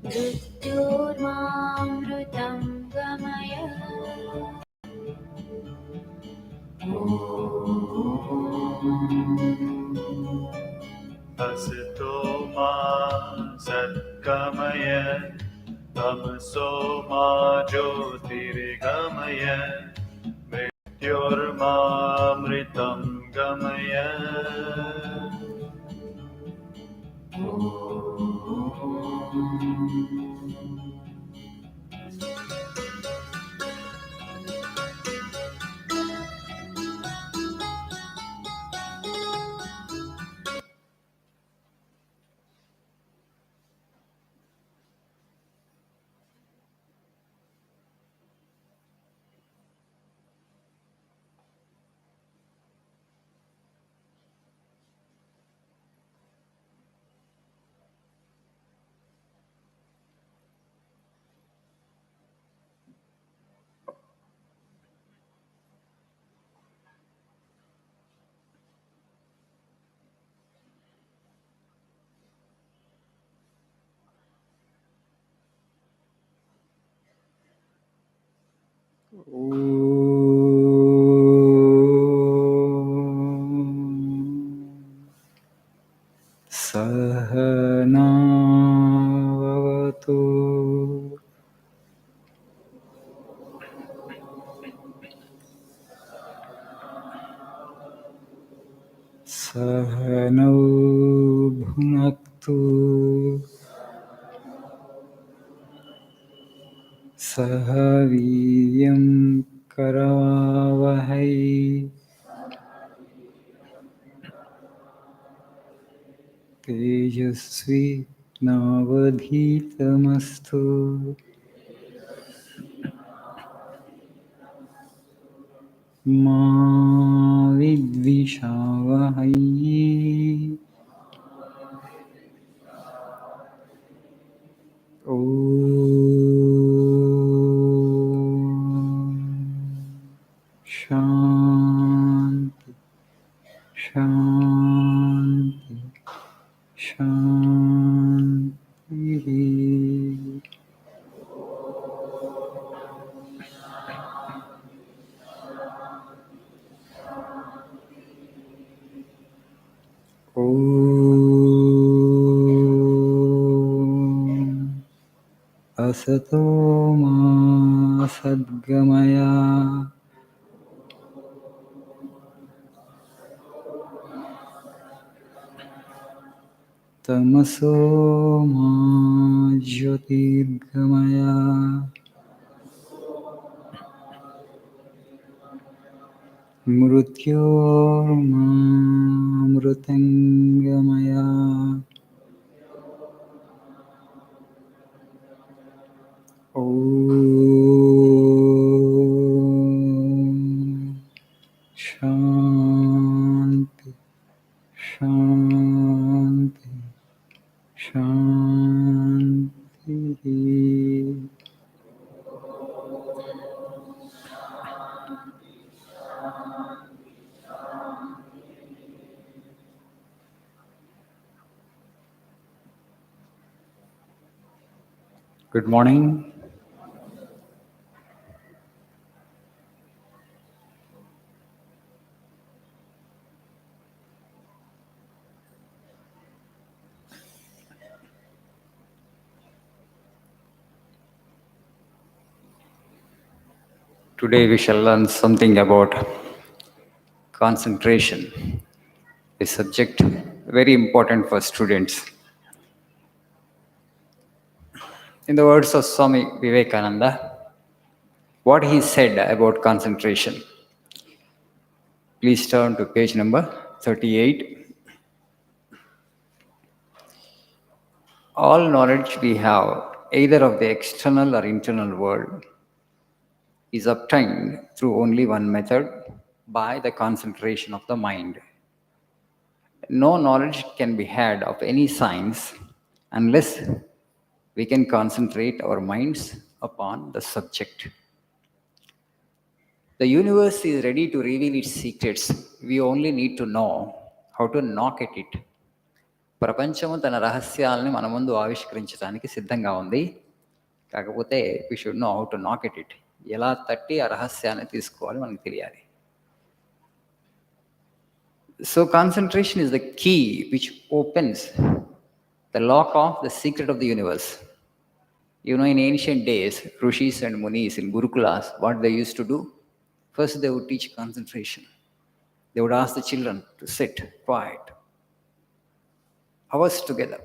मृत्योर्मामृतं गमय असतो मा सद्गमय तमसो मा ज्योतिर्गमय मृत्योर्मामृतं गमय सहनावतु सहनौ भुनक्तु सह वीर्यं करवावहै तेजस्वी नावधीतमस्तु मा विद्विषावहै ॐ शान्ति शान्ति शान्तिः ॐ असतो मा सद्गमय तमसो मा ज्योतिर्गमय मृत्योर्मामृतङ्गमय ॐ शान्ति शान्ति शान्तिः Good morning. Today we shall learn something about concentration, a subject very important for students. In the words of Swami Vivekananda, what he said about concentration. Please turn to page number 38. All knowledge we have, either of the external or internal world, is obtained through only one method, by the concentration of the mind. No knowledge can be had of any science unless we can concentrate our minds upon the subject. The universe is ready to reveal its secrets. We only need to know how to knock at it. ప్రపంచము తన రహస్యాలని మన ముందు ఆవిష్కరించడానికి సిద్ధంగా ఉంది. కాకపోతే we should know how to knock it. ఎలా తట్టి ఆ రహస్యాన్ని తీసుకోవాలి మనకు తెలియాలి. So concentration is the key which opens the lock of the secret of the universe. You know, in ancient days, rishis and munis in gurukulas, what they used to do? First, they would teach concentration. They would ask the children to sit quiet, hours together.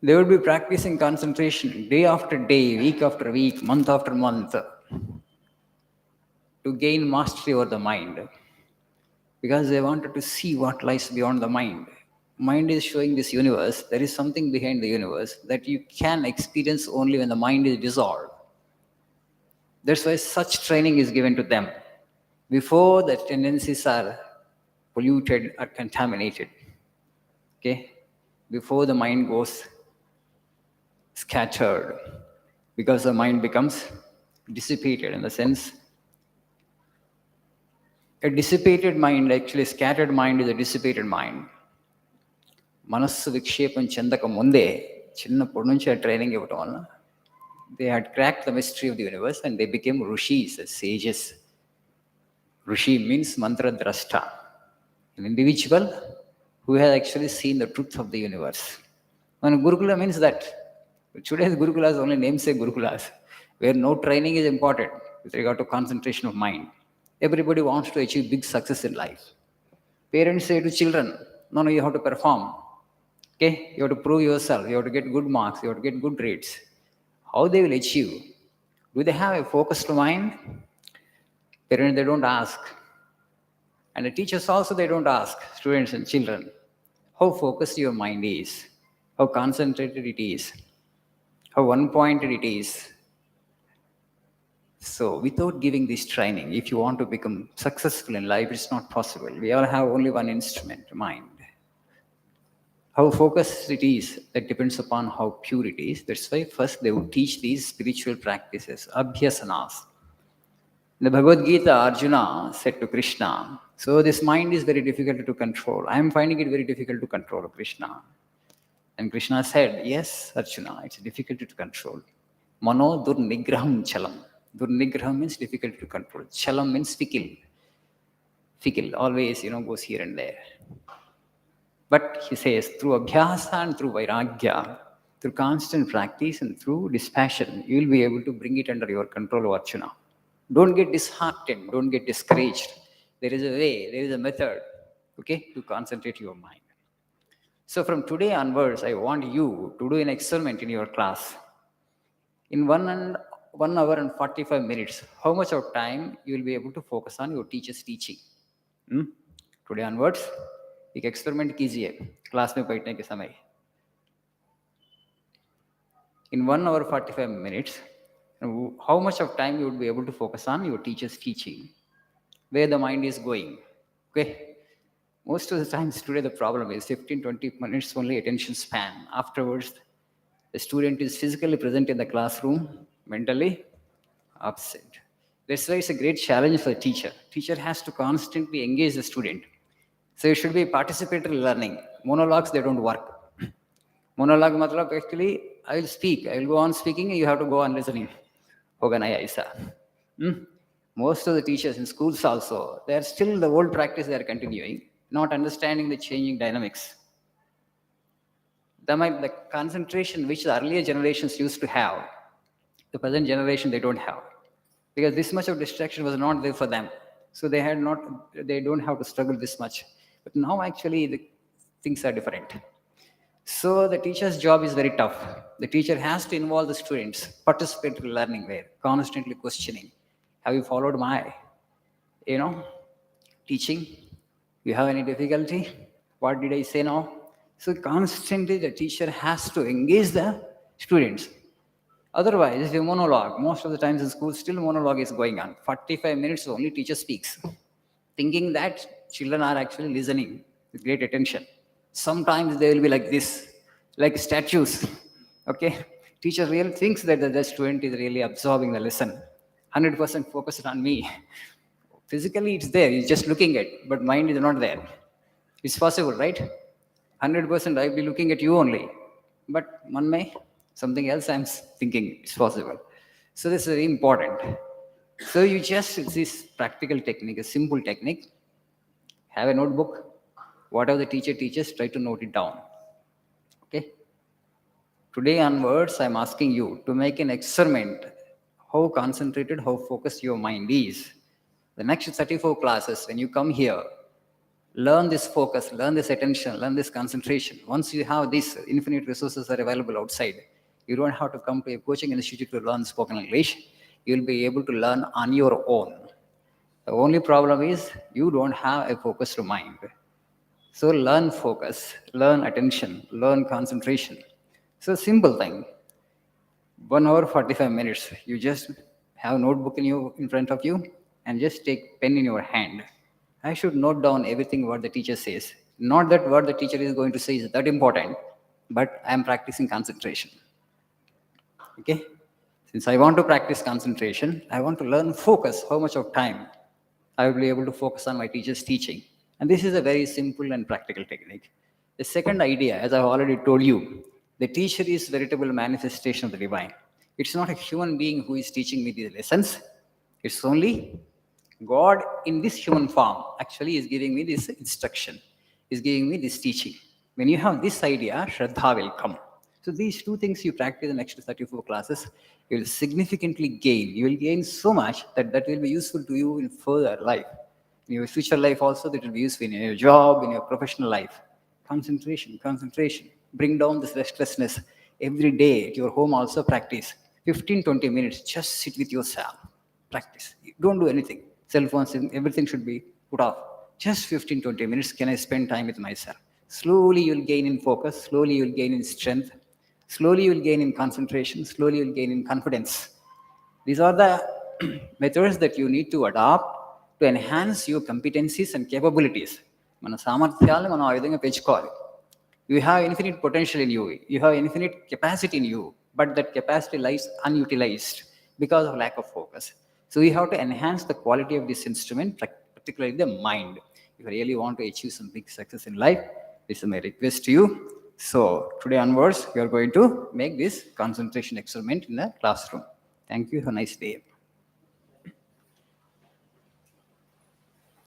They would be practicing concentration day after day, week after week, month after month, to gain mastery over the mind, because they wanted to see what lies beyond the mind. Mind is showing this universe. There is something behind the universe that you can experience only when the mind is dissolved. That's why such training is given to them before the tendencies are polluted or contaminated. Okay? Before the mind goes scattered, because the mind becomes dissipated. In the sense, a dissipated mind, actually scattered mind, is a dissipated mind. మనస్సు విక్షేపం చెందక ముందే చిన్నప్పటి నుంచి ఆ training ఇవ్వటం వలన they had crack the mystery of the universe and they became rishis, sages. ఋషి means మంత్రద్రష్ట, an individual who has actually seen the truth of the universe. And Gurukula means that. Today's Gurukulas only namesake Gurukulas, where no training is important with regard to concentration of mind. Everybody wants to achieve big success in life. Parents say to children, no, you have to perform. Okay, you have to prove yourself, you have to get good marks, you have to get good grades. How they will achieve? Do they have a focused mind? Parents, they don't ask. And the teachers also, they don't ask students and children how focused your mind is, how concentrated it is, how one-pointed it is. So without giving this training, if you want to become successful in life, it's not possible. We all have only one instrument, mind. How focused it is, that depends upon how pure it is. That's why first they would teach these spiritual practices, abhyasanas. In the Bhagavad Gita, Arjuna said to Krishna, so this mind is very difficult to control. I am finding it very difficult to control, Krishna. And Krishna said, yes, Arjuna, it's difficult to control. Mano durnigraham chalam. Durnigraham means difficult to control. Chalam means fickle. Fickle, always, goes here and there. But he says, through abhyasa and through vairagya, through constant practice and through dispassion, you will be able to bring it under your control, Arjuna. Don't get disheartened, don't get discouraged. There is a way, there is a method, okay, to concentrate your mind. So from today onwards, I want you to do an experiment in your class. In 1 hour and 45 minutes, how much of time you will be able to focus on your teacher's teaching? Today onwards, एक experiment कीजिए class में बैठने के समय. In 1 hour 45 minutes, how much of time you would be able to focus on your teacher's teaching, where the mind is going? Okay, most of the times today the problem is 15-20 minutes only attention span. Afterwards, the student is physically present in the classroom, mentally absent. That's why it's a great challenge for the teacher. Teacher has to constantly engage the student. So it should be participatory learning. Monologues, they don't work. Monologue matlab actually, I will speak, I will go on speaking, and you have to go on listening. Hoga nahi aisa. Most of the teachers in schools also, they are still the old practice they are continuing, not understanding the changing dynamics. The concentration which the earlier generations used to have, the present generation they don't have. Because this much of distraction was not there for them. So they don't have to struggle this much. But now actually the things are different. So the teacher's job is very tough. The teacher has to involve the students, participatory learning there, constantly questioning. Have you followed my, teaching? You have any difficulty? What did I say now? So constantly the teacher has to engage the students. Otherwise, if you monologue, most of the times in school, still monologue is going on. 45 minutes only teacher speaks, thinking that children are actually listening with great attention. Sometimes they will be like this, like statues. Okay, teacher really thinks that the student is really absorbing the lesson, 100% focused on me. Physically it's there, he's just looking at, but mind is not there. It's possible, right? 100% I'll be looking at you only. But one may, something else I'm thinking it's possible. So this is very important. So you just, it's this practical technique, a simple technique. Have a notebook. Whatever the teacher teaches, try to note it down. Okay? Today onwards, I'm asking you to make an experiment how concentrated, how focused your mind is. The next 34 classes, when you come here, learn this focus, learn this attention, learn this concentration. Once you have these infinite resources are available outside, you don't have to come to a coaching institute to learn spoken English. You'll be able to learn on your own. The only problem is you don't have a focused mind. So learn focus, learn attention, learn concentration. So simple thing. 1 hour 45 minutes. You just have a notebook in front of you and just take pen in your hand. I should note down everything what the teacher says. Not that what the teacher is going to say is that important, but I am practicing concentration. Okay? Since I want to practice concentration, I want to learn focus, how much of time I will be able to focus on my teacher's teaching. And this is a very simple and practical technique. The second idea, as I've already told you, the teacher is veritable manifestation of the divine. It's not a human being who is teaching me these lessons. It's only God in this human form actually is giving me this instruction, is giving me this teaching. When you have this idea, Shraddha will come. So these two things you practice in the next 34 classes, you will significantly gain. You will gain so much that will be useful to you in further life. In your future life also, that will be useful in your job, in your professional life. Concentration, concentration. Bring down this restlessness. Every day at your home also practice. 15-20 minutes, just sit with yourself. Practice. Don't do anything. Cell phones, everything should be put off. Just 15-20 minutes can I spend time with myself. Slowly you'll gain in focus. Slowly you'll gain in strength. Slowly you'll gain in concentration. Slowly you'll gain in confidence. These are the methods that you need to adopt to enhance your competencies and capabilities. మన సామర్థ్యాలను మనం ఆ విధంగా పెంచుకోవాలి. You have infinite potential in you. You have infinite capacity in you, but that capacity lies unutilized because of lack of focus. So we have to enhance the quality of this instrument, particularly the mind. If you really want to achieve some big success in life, this is my request to you. So today onwards, you are going to make this concentration experiment in the classroom. Thank you. Have a nice day.